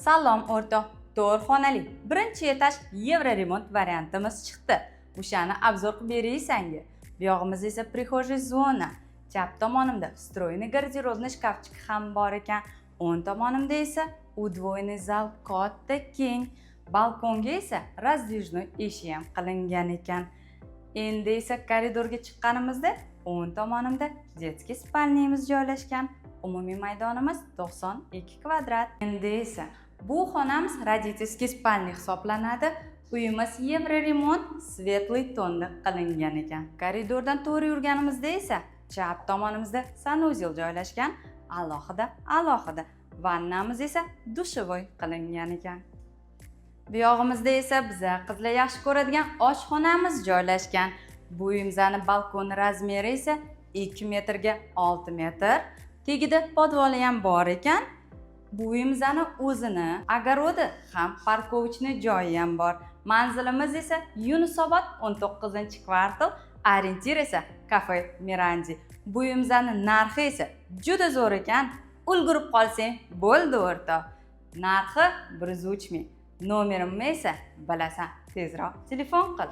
Salom o'rtoq, 4 xonali birinchi etaj Yevroremont variantimiz chiqdi. O'shani obzor qilib beraysangi. Bu yog'imiz esa prixожий zona. Chap tomonimda встроенный гардеробный shkafchik ham bor ekan. O'ng tomonimda esa udvoyniy zal katta keng. Balkonga esa раздвижной eshik ham qilingan ekan. Endi esa koridorga chiqqanimizda o'ng tomonimda детский spalniyamiz joylashgan. Umumiy maydonimiz 92 kvadrat. Endi esa bu xonamiz родительский spalniy hisoblanadi. Uyimiz Yevroremont svetli tonda qilingan ekan. Koridordan to'g'ri yurganimizda esa chap tomonimizda sanuzel joylashgan. Alohida. Vannamiz esa dushovoy qilingan ekan. Bu yog'imizda esa biza qizlar yaxshi ko'radigan oshxonamiz joylashgan. Bu uyimizning balkon razmeri esa 2 metrga 6 metr. Tegida podvoli ham bor ekan. Bu uyimizning o'zini огороди ham parkovchniy joyi ham bor. Manzilimiz esa Yunusobod 19-kvartal, orientir esa Cafe Mirandi. Bu uyimizning narxi esa juda zo'r ekan. Ulgurib qolsang bo'ldi o'rtoq. Narxi 103 ming. Nomerimni esa bilasan, tezroq telefon qil.